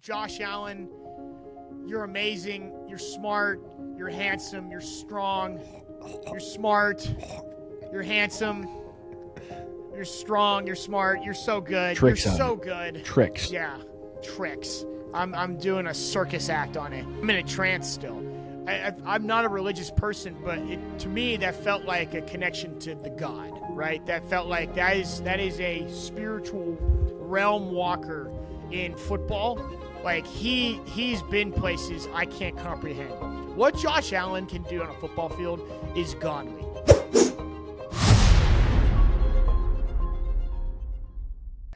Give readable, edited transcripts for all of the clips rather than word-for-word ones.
Josh Allen, you're amazing. You're smart. You're handsome. You're strong. You're smart. You're handsome. You're strong. You're smart. You're so good. Tricks you're on so it. good. Tricks. Yeah, tricks. I'm doing a circus act on it. I'm in a trance still. I'm not a religious person, but to me that felt like a connection to the God, right? That felt like that is a spiritual realm walker in football. Like he's been places I can't comprehend. What Josh Allen can do on a football field is godly.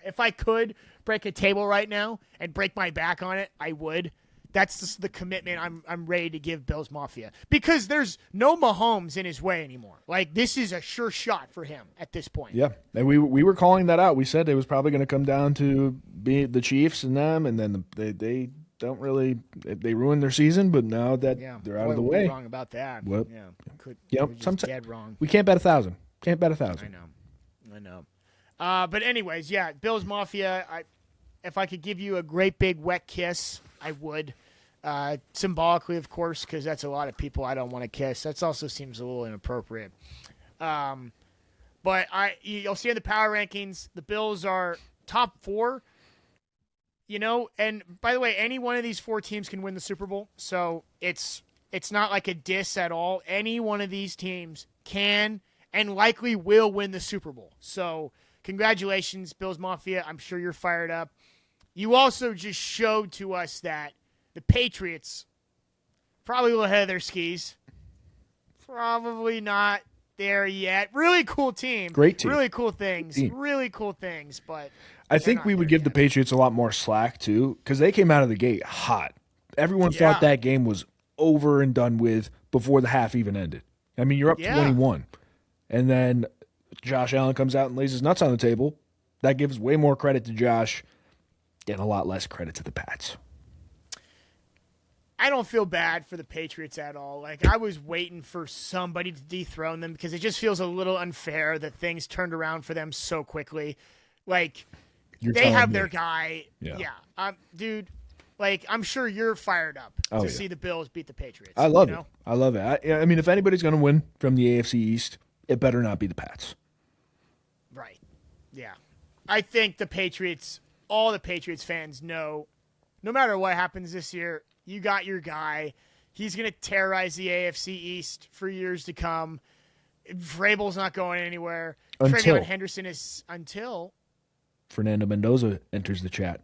If I could break a table right now and break my back on it, I would. That's just the commitment I'm ready to give Bills Mafia. Because there's no Mahomes in his way anymore. Like, this is a sure shot for him at this point. Yeah, and we were calling that out. We said it was probably going to come down to be the Chiefs and them, and then they don't really – they ruined their season, but now that they're out of the way. Wrong about that. Well, yeah. Sometimes dead wrong. We can't bet 1,000. Can't bet 1,000. I know. But anyways, yeah, Bills Mafia, if I could give you a great big wet kiss, I would. Symbolically, of course, because that's a lot of people I don't want to kiss. That also seems a little inappropriate. But you'll see in the power rankings, the Bills are top 4. And by the way, any one of these 4 teams can win the Super Bowl. So it's not like a diss at all. Any one of these teams can and likely will win the Super Bowl. So congratulations, Bills Mafia. I'm sure you're fired up. You also just showed to us that the Patriots probably a little ahead of their skis. Probably not there yet. Really cool team. Great team. Really cool things. Really cool things. But I think we would give the Patriots a lot more slack, too, because they came out of the gate hot. Everyone thought that game was over and done with before the half even ended. I mean, you're up 21. And then Josh Allen comes out and lays his nuts on the table. That gives way more credit to Josh and a lot less credit to the Pats. I don't feel bad for the Patriots at all. Like, I was waiting for somebody to dethrone them because it just feels a little unfair that things turned around for them so quickly. Like, they have their guy. Yeah. Dude, like, I'm sure you're fired up to see the Bills beat the Patriots. I love it. I love it. I mean, if anybody's going to win from the AFC East, it better not be the Pats. Right. Yeah. I think the Patriots, all the Patriots fans know, no matter what happens this year, you got your guy. He's going to terrorize the AFC East for years to come. Vrabel's not going anywhere. Trevion Henderson is until Fernando Mendoza enters the chat.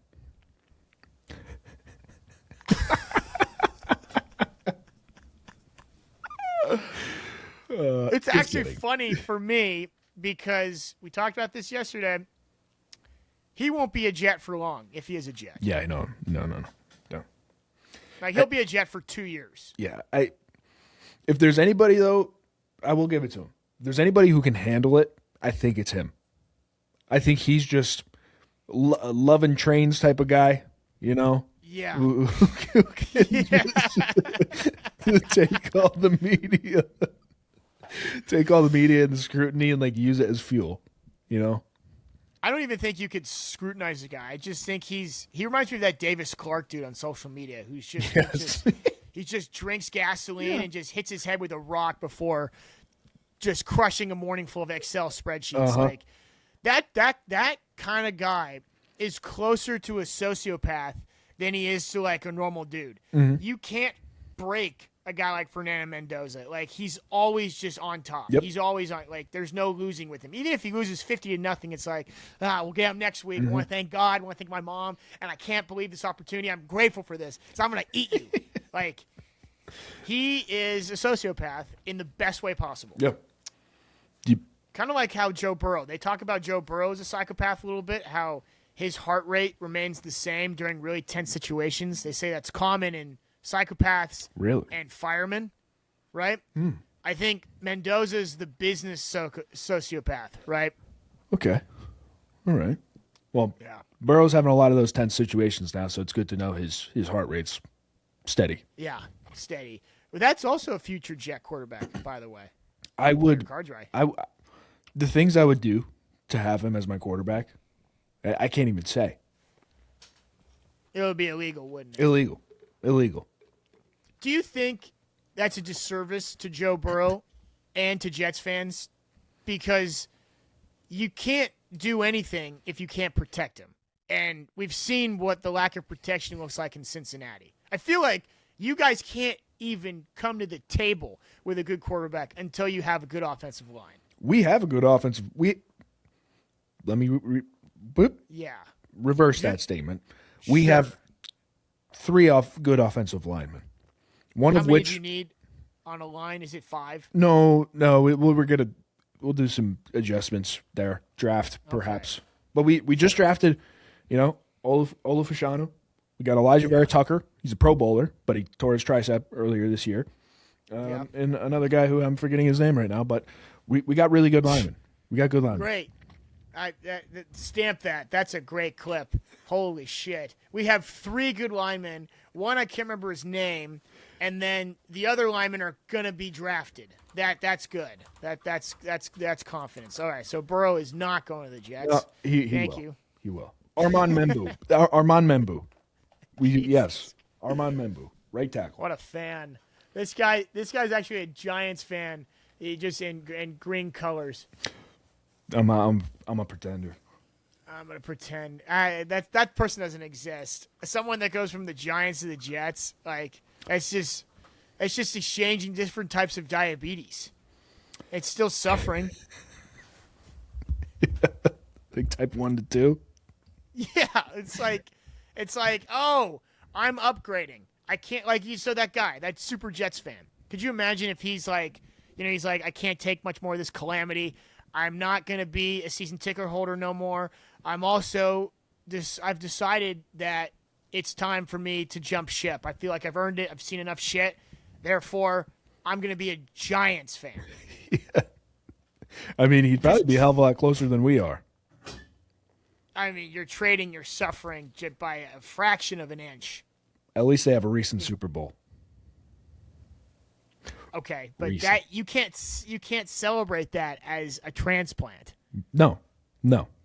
It's actually funny for me because we talked about this yesterday. He won't be a Jet for long if he is a Jet. Yeah, I know. No. Like, he'll be a Jet for 2 years. Yeah. If there's anybody, though, I will give it to him. If there's anybody who can handle it, I think it's him. I think he's just a loving trains type of guy, Yeah. Who can just take all the media. Take all the media and the scrutiny and, like, use it as fuel, I don't even think you could scrutinize the guy. I just think he reminds me of that Davis Clark dude on social media who's just he just drinks gasoline and just hits his head with a rock before just crushing a morning full of Excel spreadsheets. Like that kind of guy is closer to a sociopath than he is to like a normal dude. Mm-hmm. You can't break a guy like Fernando Mendoza. Like, he's always just on top. Yep. He's always on, like, there's no losing with him. Even if he loses 50-0, it's like, we'll get him next week. I want to thank God. I want to thank my mom. And I can't believe this opportunity. I'm grateful for this. So I'm going to eat you. Like, he is a sociopath in the best way possible. Yep. Kind of like how Joe Burrow. They talk about Joe Burrow as a psychopath a little bit, how his heart rate remains the same during really tense situations. They say that's common in psychopaths and firemen, right? I think Mendoza's the business sociopath, right? Okay. All right. Well, yeah. Burrow's having a lot of those tense situations now, so it's good to know his heart rate's steady. Yeah, steady. But that's also a future Jet quarterback, by the way. Cards right. The things I would do to have him as my quarterback, I can't even say. It would be illegal, wouldn't it? Illegal. Do you think that's a disservice to Joe Burrow and to Jets fans? Because you can't do anything if you can't protect him. And we've seen what the lack of protection looks like in Cincinnati. I feel like you guys can't even come to the table with a good quarterback until you have a good offensive line. We have a good offensive. Let me reverse that statement. We have 3 good offensive linemen. One How of many which do you need on a line? Is it 5? No. We'll do some adjustments there. Draft perhaps, but we just drafted, Olaf Fashanu. We got Elijah Vera Tucker. He's a Pro Bowler, but he tore his tricep earlier this year. And another guy who I'm forgetting his name right now, but we got really good linemen. We got good linemen. Great. Stamp that. That's a great clip. Holy shit. We have 3 good linemen. One, I can't remember his name, and then the other linemen are gonna be drafted. That's good. That's confidence. All right. So Burrow is not going to the Jets. Thank you. He will. Armand Membu. Yes. Armand Membu. Right tackle. What a fan. This guy's actually a Giants fan. He just in green colors. I'm a pretender. I'm gonna pretend that person doesn't exist. Someone that goes from the Giants to the Jets, like it's just exchanging different types of diabetes. It's still suffering. Like type 1 to 2. Yeah, it's like oh, I'm upgrading. I can't like you. So that guy, that super Jets fan. Could you imagine if he's like, he's like, I can't take much more of this calamity. I'm not going to be a season ticket holder no more. I'm also I've decided that it's time for me to jump ship. I feel like I've earned it. I've seen enough shit. Therefore, I'm going to be a Giants fan. Yeah. I mean, he'd probably be a hell of a lot closer than we are. I mean, you're trading your suffering by a fraction of an inch. At least they have a recent Super Bowl. Okay, but that you can't celebrate that as a transplant. No.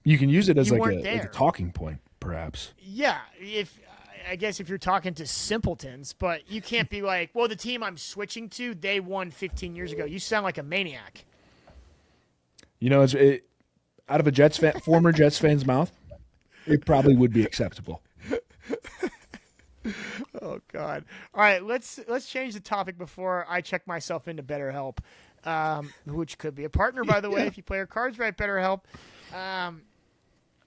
You can use it as like a talking point, perhaps. Yeah, I guess if you're talking to simpletons, but you can't be like, well, the team I'm switching to, they won 15 years ago. You sound like a maniac. It's out of a former Jets fan's mouth, it probably would be acceptable. Oh God! All right, let's change the topic before I check myself into BetterHelp, which could be a partner, by the way. If you play your cards right, BetterHelp.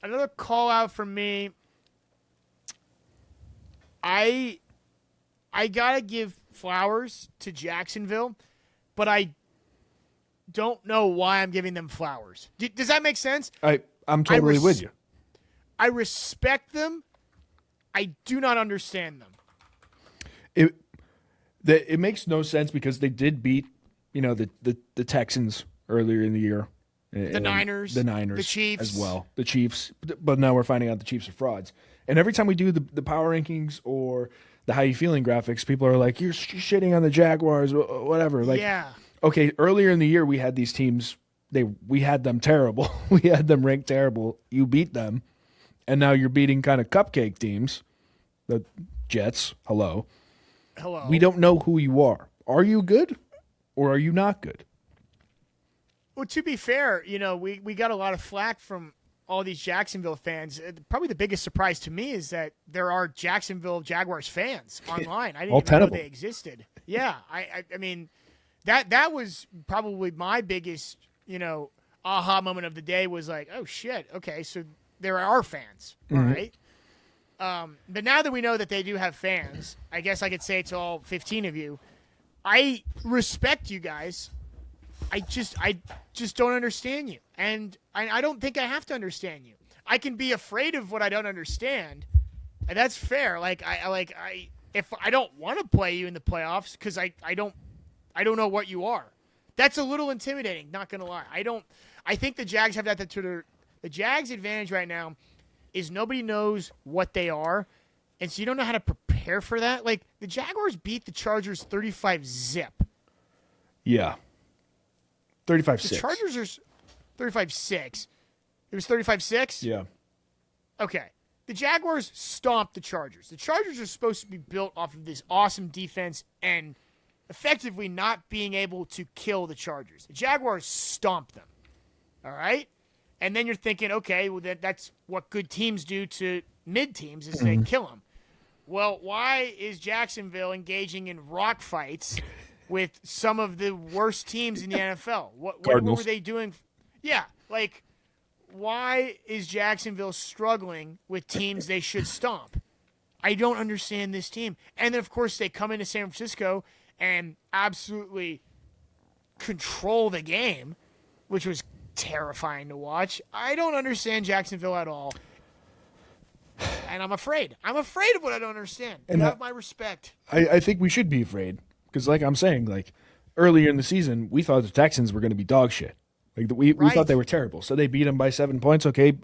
Another call out from me. I gotta give flowers to Jacksonville, but I don't know why I'm giving them flowers. Does that make sense? I'm totally with you. I respect them. I do not understand them. It makes no sense because they did beat, the Texans earlier in the year. The Niners, the Chiefs as well. The Chiefs, but now we're finding out the Chiefs are frauds. And every time we do the power rankings or the how you feeling graphics, people are like, "You're shitting on the Jaguars, whatever." Like, yeah. Okay, earlier in the year we had these teams. We had them terrible. We had them ranked terrible. You beat them, and now you're beating kind of cupcake teams. The Jets. Hello. We don't know who you are. Are you good, or are you not good? Well, to be fair, we got a lot of flack from all these Jacksonville fans. Probably the biggest surprise to me is that there are Jacksonville Jaguars fans online. I didn't even know they existed. Yeah, I mean, that was probably my biggest, aha moment of the day was like, oh shit, okay, so there are fans, all right. But now that we know that they do have fans, I guess I could say to all 15 of you, I respect you guys. I just don't understand you, and I don't think I have to understand you. I can be afraid of what I don't understand, and that's fair. If I don't want to play you in the playoffs because I don't know what you are, that's a little intimidating. Not gonna lie, I think the Jags have that to the Jags' advantage right now is nobody knows what they are, and so you don't know how to prepare for that. Like the Jaguars beat the Chargers 35-0. Yeah. 35-6. The Chargers are 35-6. It was 35-6? Yeah. Okay. the Jaguars stomped the Chargers. The Chargers are supposed to be built off of this awesome defense and effectively not being able to kill the Chargers. The Jaguars stomped them. All right? And then you're thinking, okay, well, that's what good teams do to mid-teams is they kill them. Well, why is Jacksonville engaging in rock fights with some of the worst teams in the NFL? What were they doing? Yeah, like, why is Jacksonville struggling with teams they should stomp? I don't understand this team. And then, of course, they come into San Francisco and absolutely control the game, which was terrifying to watch. I don't understand Jacksonville at all. And I'm afraid. I'm afraid of what I don't understand. You have my respect. I think we should be afraid because, like I'm saying, like earlier in the season, we thought the Texans were going to be dog shit. Like we thought they were terrible. So they beat them by 7 points. Okay,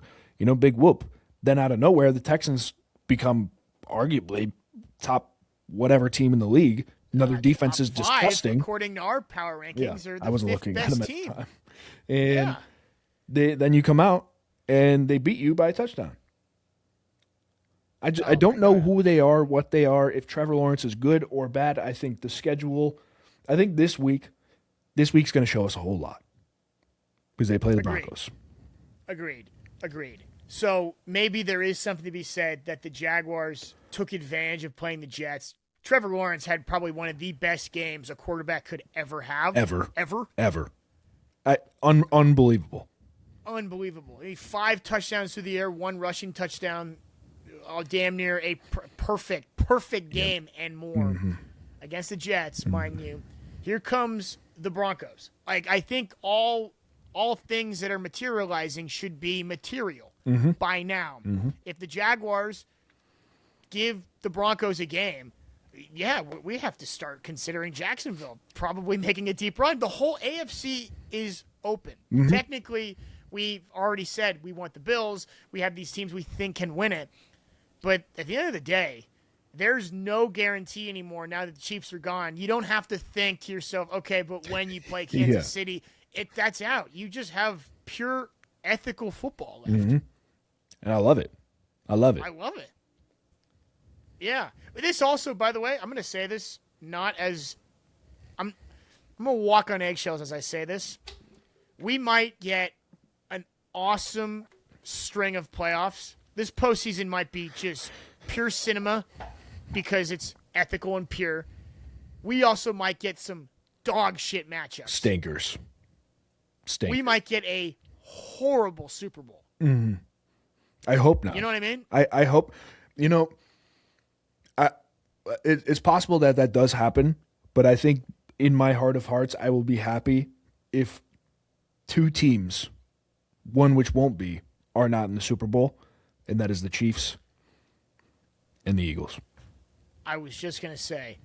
big whoop. Then out of nowhere, the Texans become arguably top whatever team in the league. Another defense is disgusting. According to our power rankings, they're the I wasn't fifth looking best at them team. at the time. And then you come out and they beat you by a touchdown. I don't know who they are, what they are, if Trevor Lawrence is good or bad. I think the schedule, this week's going to show us a whole lot because they play the Broncos. Agreed. So maybe there is something to be said that the Jaguars took advantage of playing the Jets. Trevor Lawrence had probably one of the best games a quarterback could ever have. Ever. Unbelievable. Unbelievable. 5 touchdowns through the air, 1 rushing touchdown. Damn near a perfect game and more against the Jets, mind you. Here comes the Broncos. Like, I think all things that are materializing should be material by now. If the Jaguars give the Broncos a game, we have to start considering Jacksonville probably making a deep run. The whole AFC is open. Technically, we've already said we want the Bills. We have these teams we think can win it. But at the end of the day, there's no guarantee anymore now that the Chiefs are gone. You don't have to think to yourself, okay, but when you play Kansas City, that's out. You just have pure ethical football left. And I love it. I love it. Yeah. But this also, by the way, I'm going to say this not as I'm going to walk on eggshells as I say this. We might get an awesome string of playoffs. This postseason might be just pure cinema because it's ethical and pure. We also might get some dog shit matchups. Stinkers. We might get a horrible Super Bowl. I hope not. You know what I mean? I hope. It's possible that does happen, but I think in my heart of hearts, I will be happy if 2 teams, one which won't be, are not in the Super Bowl. And that is the Chiefs and the Eagles. I was just going to say,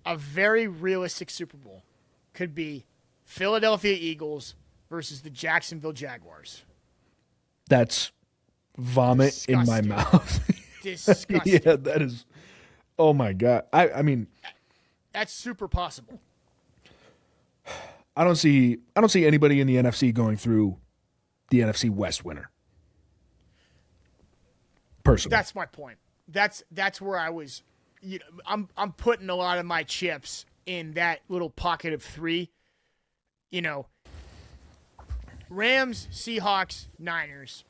a very realistic Super Bowl could be Philadelphia Eagles versus the Jacksonville Jaguars. That's vomit Disgusting. In my mouth. Disgusting. Yeah, that is. Oh my God. I mean, that's super possible. I don't see anybody in the NFC going through the NFC West winner. Personally. That's my point. That's where I was. I'm putting a lot of my chips in that little pocket of 3. Rams, Seahawks, Niners.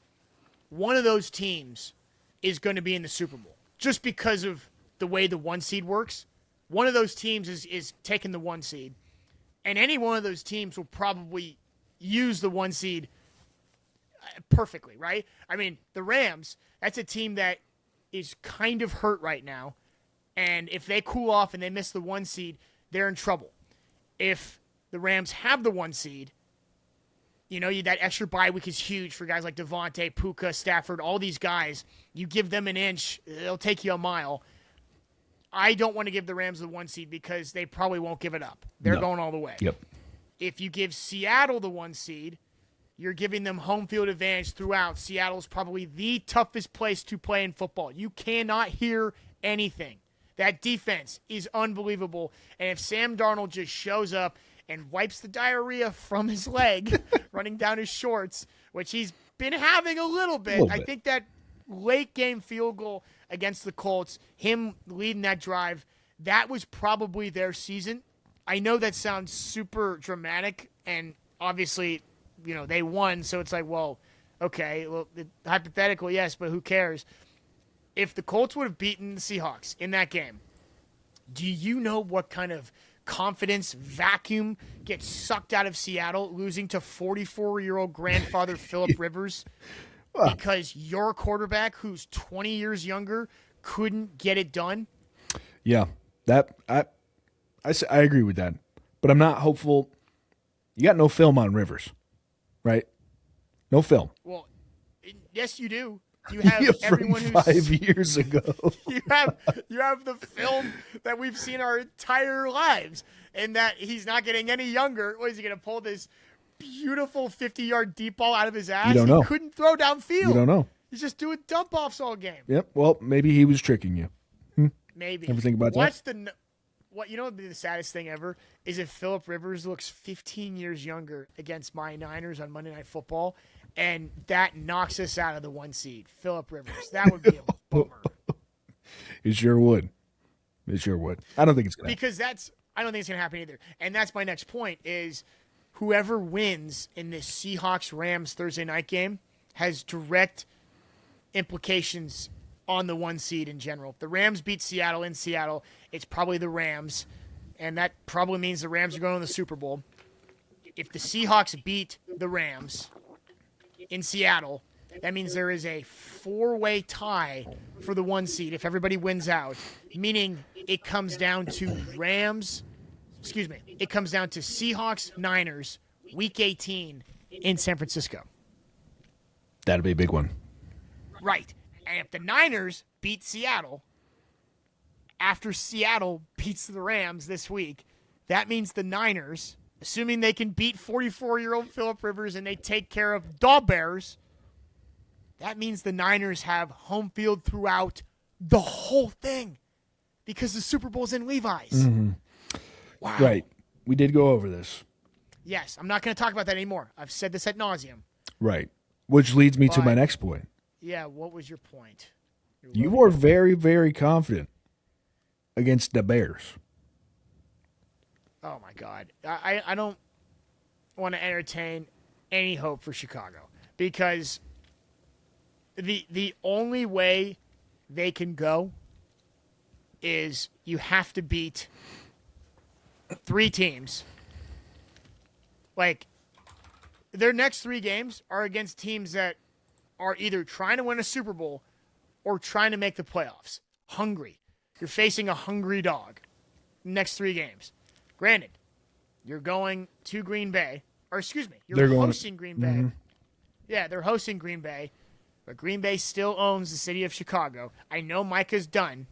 One of those teams is going to be in the Super Bowl just because of the way the 1 seed works. One of those teams is taking the 1 seed, and any one of those teams will probably use the 1 seed perfectly, right? I mean, the Rams, that's a team that is kind of hurt right now, and if they cool off and they miss the 1 seed, they're in trouble. If the Rams have the 1 seed, that extra bye week is huge for guys like Devontae, Puka, Stafford, all these guys. You give them an inch, they'll take you a mile. I don't want to give the Rams the 1 seed because they probably won't give it up. They're going all the way. Yep. If you give Seattle the 1 seed, you're giving them home field advantage throughout. Seattle's probably the toughest place to play in football. You cannot hear anything. That defense is unbelievable. And if Sam Darnold just shows up and wipes the diarrhea from his leg running down his shorts, which he's been having a little bit, I think that late game field goal against the Colts, him leading that drive, that was probably their season. I know that sounds super dramatic, and obviously, they won, so it's like, well, okay, well, hypothetically, yes, but who cares? If the Colts would have beaten the Seahawks in that game, do you know what kind of confidence vacuum gets sucked out of Seattle losing to 44-year-old grandfather Phillip Rivers because your quarterback, who's 20 years younger, couldn't get it done? Yeah, I agree with that, but I'm not hopeful. You got no film on Rivers, right? No film. Well, yes, you do. You have everyone from 5 years ago. you have the film that we've seen our entire lives, and that he's not getting any younger. What is he going to pull this beautiful 50-yard deep ball out of his ass? You don't know. He couldn't throw downfield. You don't know. He's just doing dump offs all game. Yep. Well, maybe he was tricking you. Maybe. Ever think about that? What would be the saddest thing ever is if Phillip Rivers looks 15 years younger against my Niners on Monday Night Football, and that knocks us out of the 1 seed. Phillip Rivers. That would be a bummer. It sure would. It sure would. I don't think it's going to happen. Because I don't think it's going to happen either. And that's my next point is whoever wins in this Seahawks-Rams Thursday night game has direct implications on the 1 seed in general. If the Rams beat Seattle in Seattle, it's probably the Rams, and that probably means the Rams are going to the Super Bowl. If the Seahawks beat the Rams in Seattle, that means there is a 4-way tie for the 1 seed if everybody wins out, meaning it comes down to it comes down to Seahawks-Niners Week 18 in San Francisco. That'll be a big one. Right. And if the Niners beat Seattle after Seattle beats the Rams this week, that means the Niners, assuming they can beat 44-year-old Phillip Rivers and they take care of the Bears, that means the Niners have home field throughout the whole thing because the Super Bowl's in Levi's. Mm-hmm. Wow. Right. We did go over this. Yes. I'm not going to talk about that anymore. I've said this ad nauseum. Right. Which leads me to my next point. Yeah, what was your point? You were very, very confident against the Bears. Oh, my God. I don't want to entertain any hope for Chicago because the only way they can go is you have to beat 3 teams. Like, their next 3 games are against teams that are either trying to win a Super Bowl or trying to make the playoffs. Hungry. You're facing a hungry dog. Next 3 games. Granted, you're going to Green Bay. Or excuse me, you're hosting Green Bay. Mm-hmm. Yeah, they're hosting Green Bay. But Green Bay still owns the city of Chicago. I know Micah's done.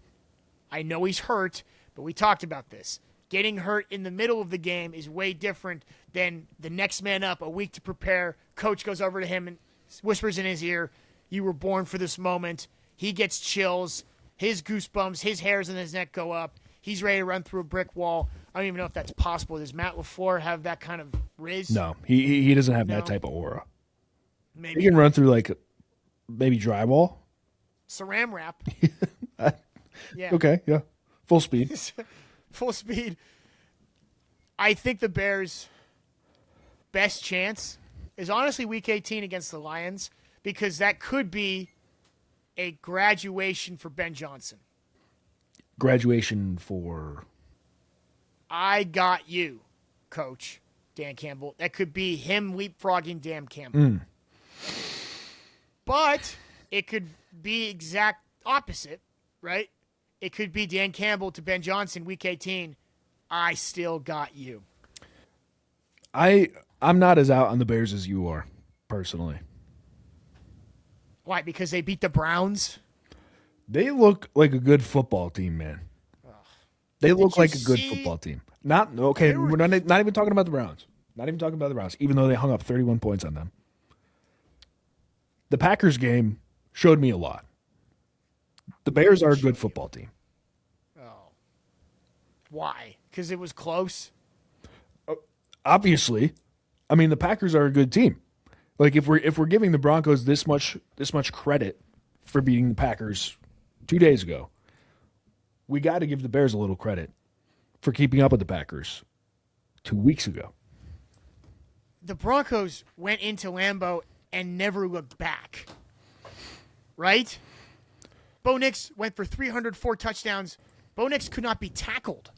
I know he's hurt, but we talked about this. Getting hurt in the middle of the game is way different than the next man up, a week to prepare. Coach goes over to him and whispers in his ear, "You were born for this moment." He gets chills, his goosebumps, his hairs on his neck go up. He's ready to run through a brick wall. I don't even know if that's possible. Does Matt LaFleur have that kind of riz? No, he doesn't have that type of aura. Maybe he can run through like maybe drywall. Saran wrap. Yeah. Okay, yeah. Full speed. Full speed. I think the Bears' best chance is honestly Week 18 against the Lions because that could be a graduation for Ben Johnson. Graduation for? I got you, Coach Dan Campbell. That could be him leapfrogging Dan Campbell. But it could be exact opposite, right? It could be Dan Campbell to Ben Johnson, Week 18. I still got you. I'm not as out on the Bears as you are, personally. Why? Because they beat the Browns? They look like a good football team, man. They look like a good football team. We're not even talking about the Browns. Not even talking about the Browns, even though they hung up 31 points on them. The Packers game showed me a lot. The Bears are a good football team. Oh. Why? Because it was close? Obviously. I mean, the Packers are a good team. Like if we're giving the Broncos this much credit for beating the Packers 2 days ago. We got to give the Bears a little credit for keeping up with the Packers 2 weeks ago. The Broncos went into Lambeau and never looked back. Right? Bo Nix went for 304 touchdowns. Bo Nix could not be tackled.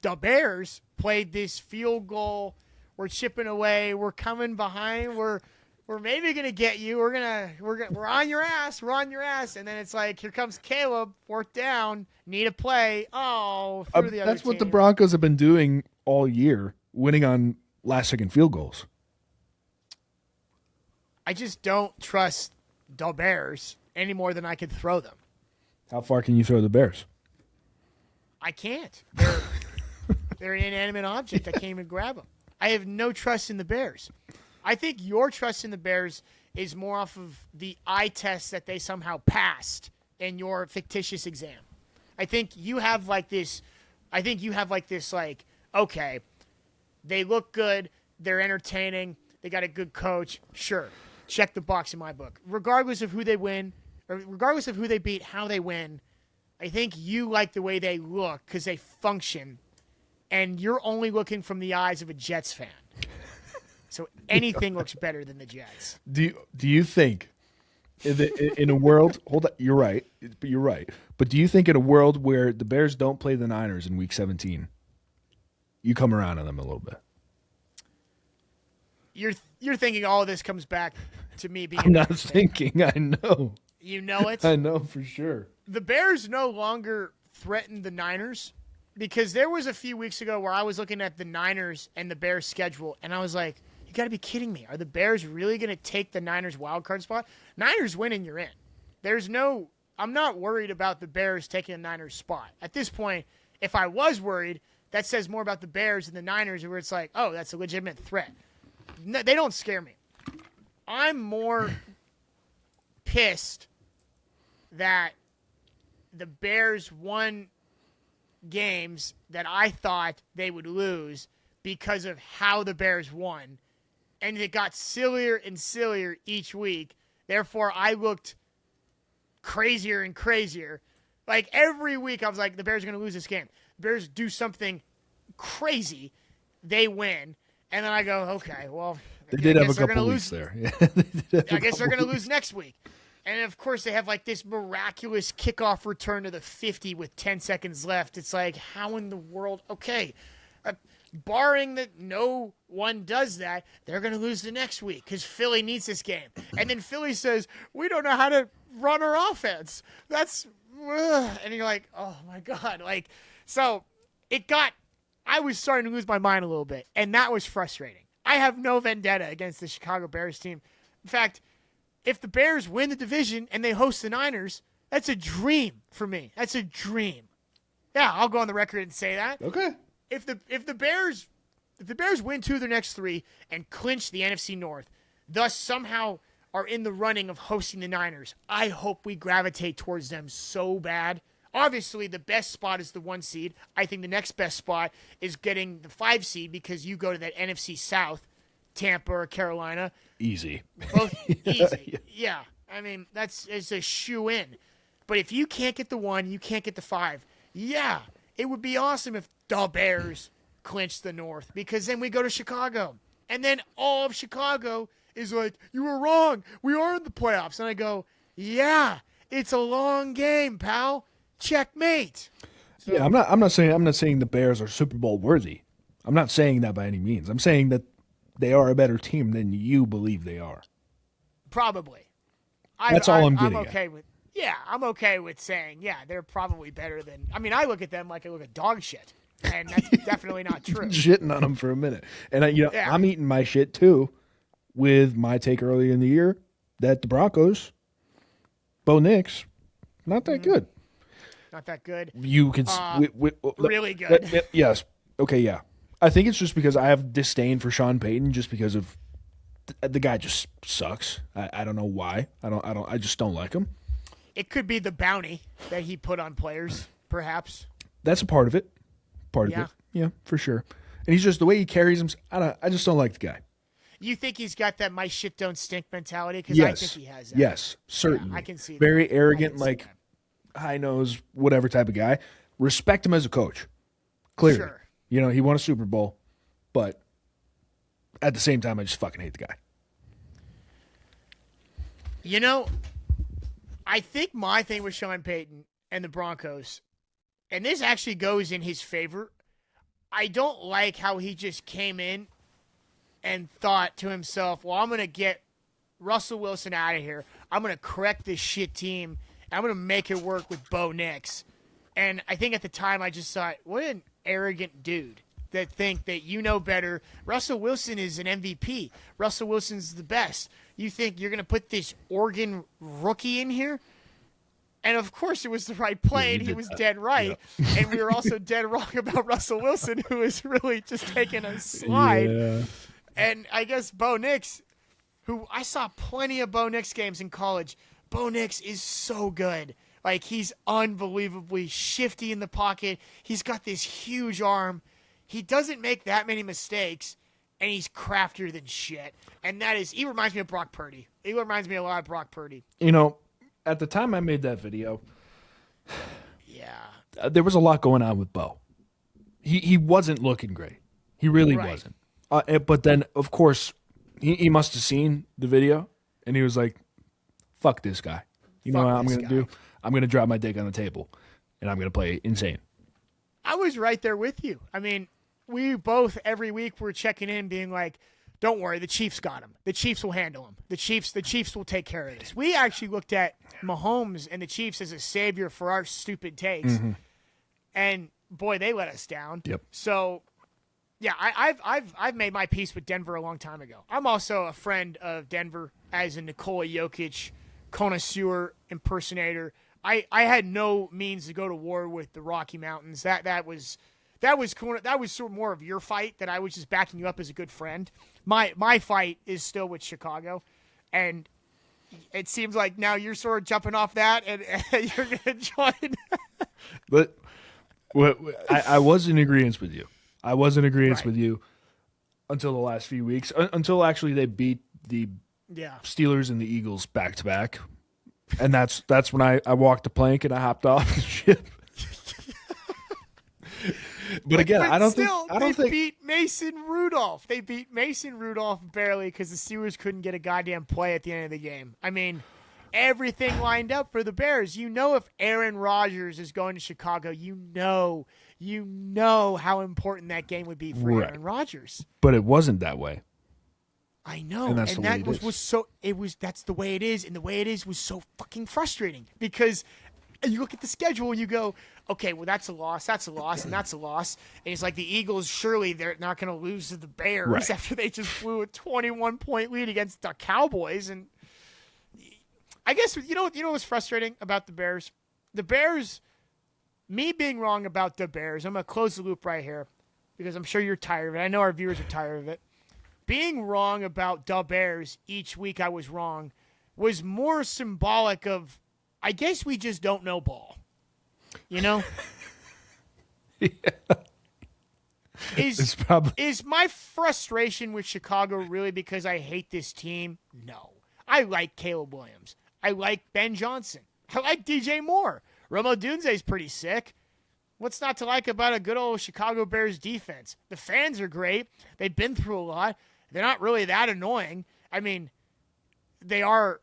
The Bears played this field goal. We're chipping away. We're coming behind. We're maybe gonna get you. We're on your ass. We're on your ass. And then it's like, here comes Caleb. 4th down. Need a play. Oh, through the other That's what team. the Broncos have been doing all year, winning on last-second field goals. I just don't trust the Bears any more than I could throw them. How far can you throw the Bears? I can't. They're an inanimate object. I can't even grab them. I have no trust in the Bears. I think your trust in the Bears is more off of the eye test that they somehow passed in your fictitious exam. I think you have like this, okay, they look good, they're entertaining, they got a good coach, sure, check the box in my book. Regardless of who they win, or regardless of who they beat, how they win, I think you like the way they look because they function, and you're only looking from the eyes of a Jets fan. So anything looks better than the Jets. Do you think in a world? Hold on, you're right. But do you think in a world where the Bears don't play the Niners in Week 17, you come around on them a little bit? You're thinking all of this comes back to me being. I'm not thinking. I know. You know it. I know for sure. The Bears no longer threaten the Niners because there was a few weeks ago where I was looking at the Niners and the Bears schedule, and I was like, you got to be kidding me. Are the Bears really going to take the Niners wild card spot? Niners win and you're in. I'm not worried about the Bears taking the Niners spot. At this point, if I was worried, that says more about the Bears than the Niners, where it's like, oh, that's a legitimate threat. No, they don't scare me. I'm more pissed that the Bears won games that I thought they would lose because of how the Bears won. And it got sillier and sillier each week. Therefore, I looked crazier and crazier. Like every week, I was like, the Bears are going to lose this game. The Bears do something crazy. They win. And then I go, okay, well, they did have a couple weeks there. Yeah, I guess they're going to lose next week. And, of course, they have, like, this miraculous kickoff return to the 50 with 10 seconds left. It's like, how in the world? Okay, barring that no one does that, they're going to lose the next week because Philly needs this game. And then Philly says, we don't know how to run our offense. That's and you're like, oh, my God. Like, so I was starting to lose my mind a little bit, and that was frustrating. I have no vendetta against the Chicago Bears team. In fact, if the Bears win the division and they host the Niners, that's a dream for me. That's a dream. Yeah, I'll go on the record and say that. Okay. If the Bears win 2 of their next 3 and clinch the NFC North, thus somehow are in the running of hosting the Niners, I hope we gravitate towards them so bad. Obviously, the best spot is the 1 seed. I think the next best spot is getting the 5 seed because you go to that NFC South, Tampa or Carolina. Easy. Both easy. Yeah. I mean, it's a shoe-in. But if you can't get the 1, you can't get the 5. Yeah, it would be awesome if the Bears clinched the North because then we go to Chicago. And then all of Chicago is like, you were wrong. We are in the playoffs. And I go, yeah, it's a long game, pal. Checkmate. So, yeah, I'm not saying the Bears are Super Bowl worthy. I'm not saying that by any means. I'm saying that they are a better team than you believe they are. Probably. That's all I'm getting okay at. I'm okay with saying, yeah, they're probably better than. I mean, I look at them like I look at dog shit, and that's definitely not true. Shitting on them for a minute, and I'm eating my shit too, with my take earlier in the year that the Broncos, Bo Nix, not that good. Not that good. You can really good. Yes. Okay. Yeah. I think it's just because I have disdain for Sean Payton, just because of the guy just sucks. I don't know why. I just don't like him. It could be the bounty that he put on players, perhaps. That's a part of it. Part of it. Yeah, for sure. And he's just the way he carries him. I just don't like the guy. You think he's got that "my shit don't stink" mentality? Because yes. I think he has that. Yes, certainly. Yeah, I can see that. Very arrogant, like high nose, whatever type of guy. Respect him as a coach. Clearly. Sure. You know, he won a Super Bowl, but at the same time, I just fucking hate the guy. You know, I think my thing with Sean Payton and the Broncos, and this actually goes in his favor, I don't like how he just came in and thought to himself, well, I'm going to get Russell Wilson out of here. I'm going to correct this shit team. And I'm going to make it work with Bo Nix. And I think at the time I just thought, what an arrogant dude that think that you know better. Russell Wilson is an MVP. Russell Wilson's the best. You think you're going to put this Oregon rookie in here? And, of course, it was the right play, and he was dead right. Yeah. And we were also dead wrong about Russell Wilson, who is really just taking a slide. Yeah. And I guess Bo Nix, who I saw plenty of Bo Nix games in college, Bo Nix is so good. Like, he's unbelievably shifty in the pocket. He's got this huge arm. He doesn't make that many mistakes, and he's craftier than shit. And that is, he reminds me of Brock Purdy. He reminds me a lot of Brock Purdy. You know, at the time I made that video, yeah, there was a lot going on with Bo. He wasn't looking great. He really wasn't. But then, of course, he must have seen the video, and he was like, fuck this guy. You know what I'm going to do? I'm going to drop my dick on the table, and I'm going to play insane. I was right there with you. I mean, we both, every week, were checking in, being like, don't worry, the Chiefs got him. The Chiefs will handle him. The Chiefs will take care of this. We actually looked at Mahomes and the Chiefs as a savior for our stupid takes. Mm-hmm. And, boy, they let us down. Yep. So, yeah, I've made my peace with Denver a long time ago. I'm also a friend of Denver as a Nikola Jokic connoisseur impersonator. I had no means to go to war with the Rocky Mountains. That was sort of more of your fight, that I was just backing you up as a good friend. My fight is still with Chicago, and it seems like now you're sort of jumping off that, and you're going to join. But I was in agreement with you. I was in agreement with you until the last few weeks, until actually they beat the Steelers and the Eagles back to back, and that's when I walked the plank and I hopped off the ship. But again, I don't think they beat Mason Rudolph. They beat Mason Rudolph barely because the Steelers couldn't get a goddamn play at the end of the game. I mean, everything lined up for the Bears. You know, if Aaron Rodgers is going to Chicago, you know how important that game would be for Aaron Rodgers. But it wasn't that way. I know, and that's the way it is, and the way it is was so fucking frustrating because you look at the schedule and you go, okay, well, that's a loss, and that's a loss. And it's like the Eagles, surely they're not going to lose to the Bears after they just blew a 21-point lead against the Cowboys. And I guess, you know what's frustrating about the Bears? The Bears, me being wrong about the Bears, I'm going to close the loop right here because I'm sure you're tired of it. I know our viewers are tired of it. Being wrong about the Bears each week I was wrong was more symbolic of, I guess we just don't know ball. You know? Yeah. Is my frustration with Chicago really because I hate this team? No. I like Caleb Williams. I like Ben Johnson. I like DJ Moore. Rome Odunze's pretty sick. What's not to like about a good old Chicago Bears defense? The fans are great. They've been through a lot. They're not really that annoying. I mean, they are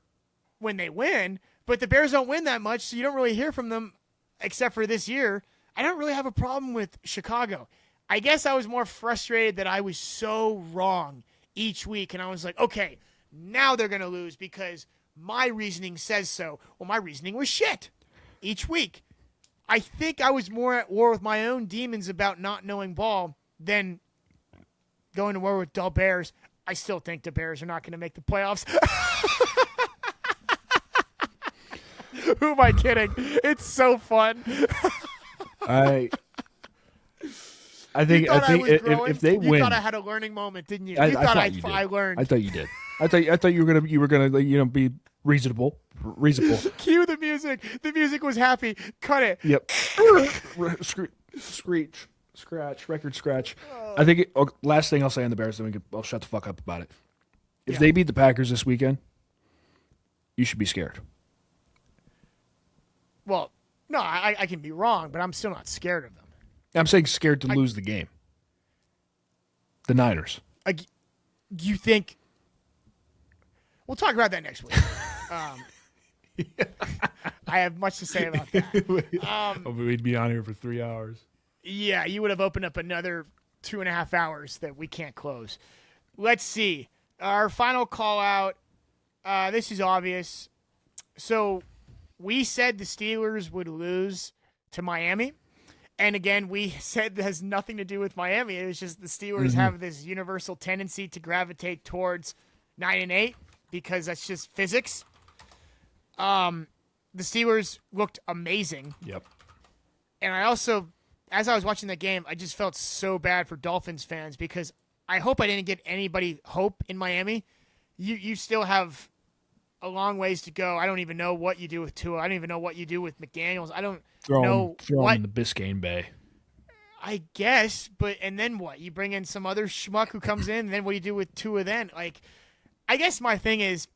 when they win, but the Bears don't win that much, so you don't really hear from them except for this year. I don't really have a problem with Chicago. I guess I was more frustrated that I was so wrong each week, and I was like, okay, now they're going to lose because my reasoning says so. Well, my reasoning was shit each week. I think I was more at war with my own demons about not knowing ball than going to war with dull Bears. I still think the Bears are not going to make the playoffs. Who am I kidding? It's so fun. I think if they win, you thought I had a learning moment, didn't you? You thought I learned. I thought you did. I thought you were gonna be reasonable. Cue the music. The music was happy. Cut it. Yep. Scratch. Record scratch. I think last thing I'll say on the Bears, then I'll shut the fuck up about it. If they beat the Packers this weekend, you should be scared. Well, no, I can be wrong, but I'm still not scared of them. I'm saying scared to lose the game. The Niners. You think? We'll talk about that next week. I have much to say about that. We'd be on here for 3 hours. Yeah, you would have opened up another 2.5 hours that we can't close. Let's see. Our final call out. This is obvious. So we said the Steelers would lose to Miami. And again, we said it has nothing to do with Miami. It was just the Steelers have this universal tendency to gravitate towards 9-8 because that's just physics. The Steelers looked amazing. Yep. And I also, as I was watching that game, I just felt so bad for Dolphins fans because I hope I didn't get anybody hope in Miami. You still have a long ways to go. I don't even know what you do with Tua. I don't even know what you do with McDaniels. I don't know throw him in the Biscayne Bay. I guess, but and then what? You bring in some other schmuck who comes in, and then what do you do with Tua then? Like, I guess my thing is,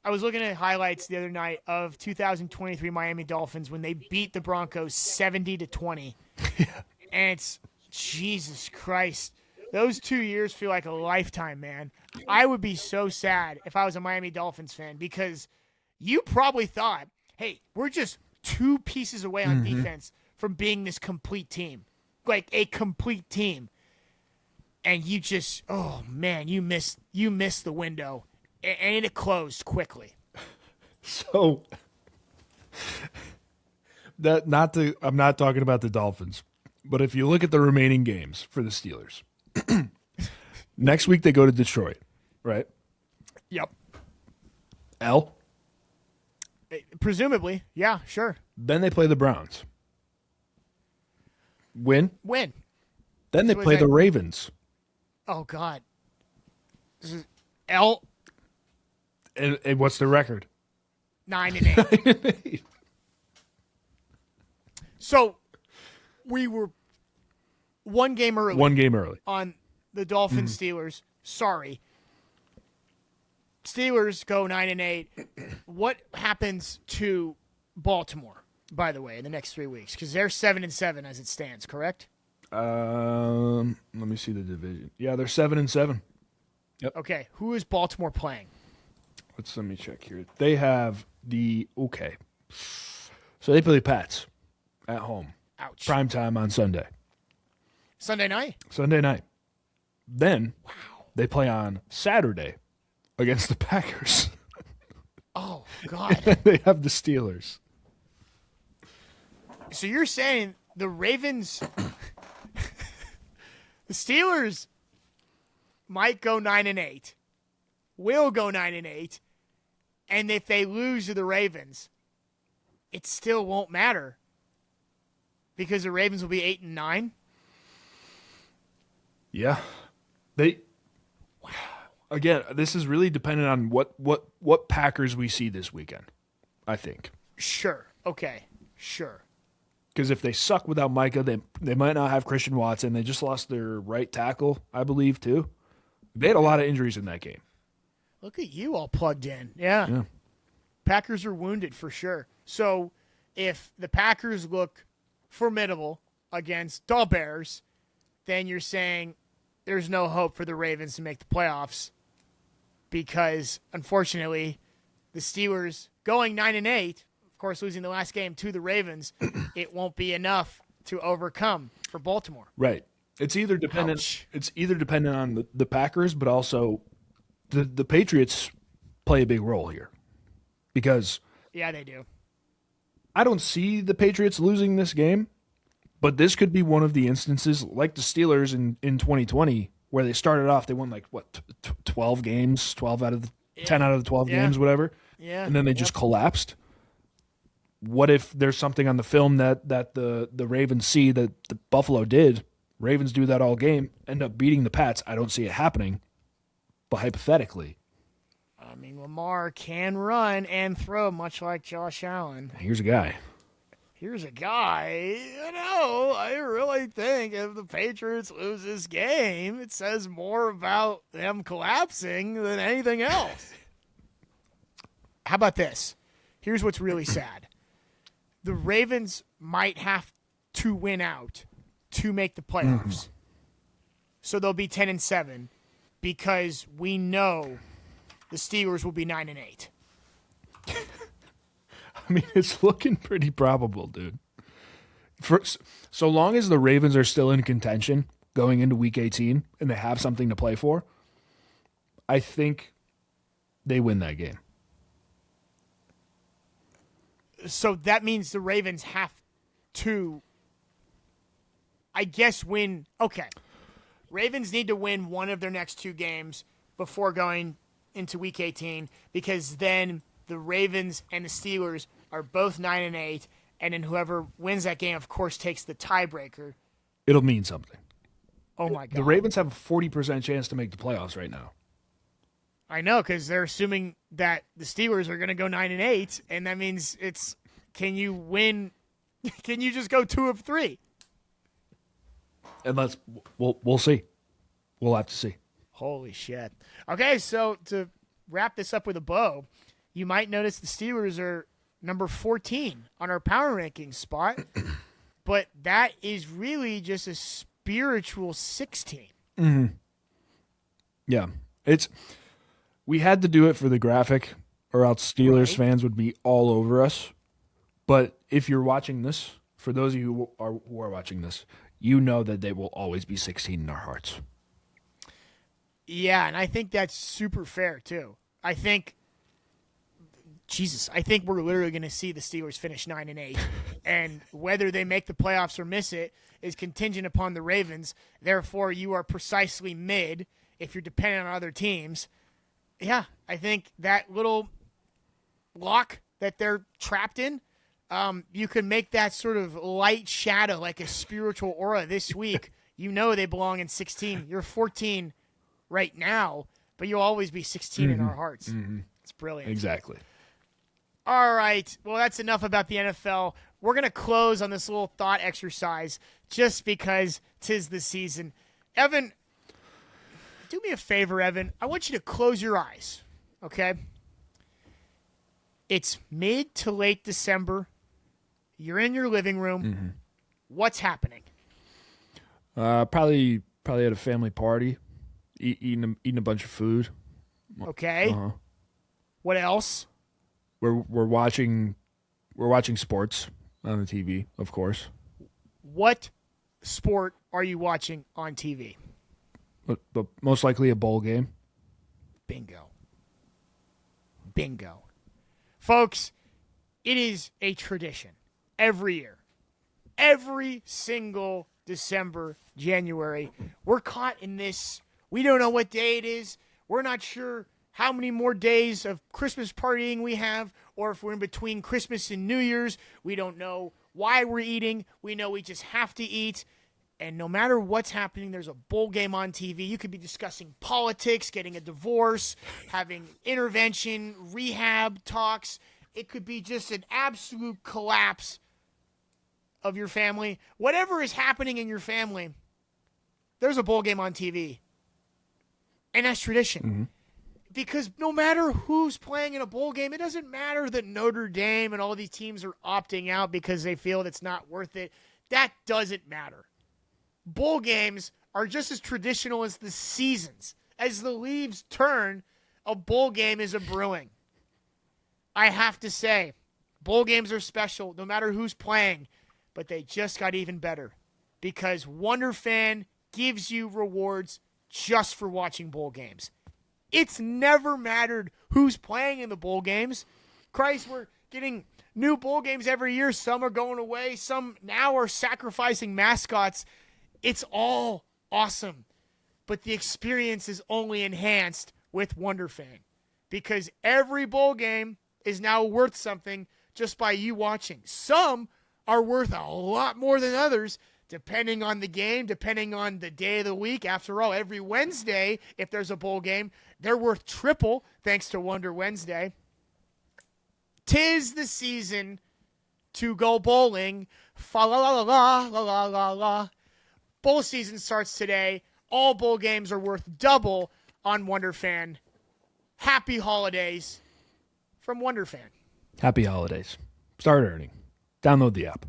I was looking at highlights the other night of 2023 Miami Dolphins when they beat the Broncos 70-20. Yeah. And it's, Jesus Christ. Those 2 years feel like a lifetime, man. I would be so sad if I was a Miami Dolphins fan because you probably thought, hey, we're just 2 pieces away on defense from being this complete team. Like a complete team. And you just, oh, man, you missed the window. And it closed quickly. So, I'm not talking about the Dolphins, but if you look at the remaining games for the Steelers, next week they go to Detroit, right? Yep. L. Presumably, yeah, sure. Then they play the Browns. Win. Then they So play the Ravens. Oh God. This is L. And what's the record? 9-8. So we were one game early on the Dolphins Steelers. Sorry. Steelers go 9-8. What happens to Baltimore, by the way, in the next 3 weeks? Because they're 7-7 as it stands, correct? Let me see the division. Yeah, they're 7-7. Yep. Okay. Who is Baltimore playing? Let me check here. They have so they play the Pats at home. Ouch. Prime time on Sunday. Sunday night? Sunday night. Then they play on Saturday against the Packers. Oh, God. They have the Steelers. So you're saying the Ravens, the Steelers might go 9-8, will go 9-8, and if they lose to the Ravens, it still won't matter because the Ravens will be 8-9. Yeah, Again, this is really dependent on what Packers we see this weekend, I think. Sure. Okay. Sure. Because if they suck without Micah, they might not have Christian Watson. They just lost their right tackle, I believe, too. They had a lot of injuries in that game. Look at you all plugged in. Yeah. Packers are wounded for sure. So if the Packers look formidable against the Bears, then you're saying there's no hope for the Ravens to make the playoffs because, unfortunately, the Steelers going 9-8, of course, losing the last game to the Ravens, it won't be enough to overcome for Baltimore. Right. It's either dependent. Ouch. It's either dependent on the Packers, but also the Patriots play a big role here because Yeah, they do. I don't see the Patriots losing this game, but this could be one of the instances like the Steelers in 2020 where they started off, they won 12 games, 10 out of the 12 games, whatever. Yeah. And then they just collapsed. What if there's something on the film that the Ravens see that the Buffalo did? Ravens do that all game, end up beating the Pats. I don't see it happening, but hypothetically. I mean, Lamar can run and throw much like Josh Allen. Here's a guy. here's a guy, I really think if the Patriots lose this game, it says more about them collapsing than anything else. How about this? Here's what's really sad. The Ravens might have to win out to make the playoffs. Mm-hmm. So they'll be 10-7 because we know the Steelers will be 9-8. I mean, it's looking pretty probable, dude. So long as the Ravens are still in contention going into Week 18 and they have something to play for, I think they win that game. So that means the Ravens have to, I guess, win. Okay. Ravens need to win one of their next 2 games before going into Week 18 because then the Ravens and the Steelers are both 9-8, and then whoever wins that game, of course, takes the tiebreaker. It'll mean something. Oh, my God. The Ravens have a 40% chance to make the playoffs right now. I know, because they're assuming that the Steelers are going to go 9-8, and that means it's, can you win? Can you just go 2 of 3? And we'll see. We'll have to see. Holy shit. Okay, so to wrap this up with a bow, you might notice the Steelers are number 14 on our power rankings spot, but that is really just a spiritual 16. Mm-hmm. Yeah, we had to do it for the graphic, or else Steelers fans would be all over us. But if you're watching this, for those of you who are watching this, you know that they will always be 16 in our hearts. Yeah, and I think that's super fair too. I think we're literally going to see the Steelers finish 9-8, and whether they make the playoffs or miss it is contingent upon the Ravens. Therefore, you are precisely mid if you're dependent on other teams. Yeah, I think that little lock that they're trapped in, you can make that sort of light shadow, like a spiritual aura this week. You know they belong in 16. You're 14 right now, but you'll always be 16 in our hearts. Mm-hmm. It's brilliant. Exactly. All right. Well, that's enough about the NFL. We're going to close on this little thought exercise just because 'tis the season. Evan, do me a favor, Evan. I want you to close your eyes, okay? It's mid to late December. You're in your living room. Mm-hmm. What's happening? Probably at a family party, eating a bunch of food. Okay. Uh-huh. What else? We're watching sports on the TV, of course. What sport are you watching on TV? But most likely a bowl game. Bingo. Folks, it is a tradition every year. Every single December, January, we're caught in this. We don't know what day it is. We're not sure how many more days of Christmas partying we have, or if we're in between Christmas and New Year's. We don't know why we're eating. We know we just have to eat. And no matter what's happening, there's a bowl game on TV. You could be discussing politics, getting a divorce, having intervention, rehab talks. It could be just an absolute collapse of your family. Whatever is happening in your family, there's a bowl game on TV. And that's tradition. Mm-hmm. Because no matter who's playing in a bowl game, it doesn't matter that Notre Dame and all these teams are opting out because they feel it's not worth it. That doesn't matter. Bowl games are just as traditional as the seasons. As the leaves turn, a bowl game is a brewing. I have to say, bowl games are special no matter who's playing, but they just got even better because WonderFan gives you rewards just for watching bowl games. It's never mattered who's playing in the bowl games. Christ, we're getting new bowl games every year. Some are going away. Some now are sacrificing mascots. It's all awesome. But the experience is only enhanced with WonderFan because every bowl game is now worth something just by you watching. Some are worth a lot more than others, depending on the game, depending on the day of the week. After all, every Wednesday, if there's a bowl game, they're worth triple thanks to Wonder Wednesday. 'Tis the season to go bowling. Fa la la la la la la la. Bowl season starts today. All bowl games are worth double on WonderFan. Happy holidays from WonderFan. Happy holidays. Start earning. Download the app.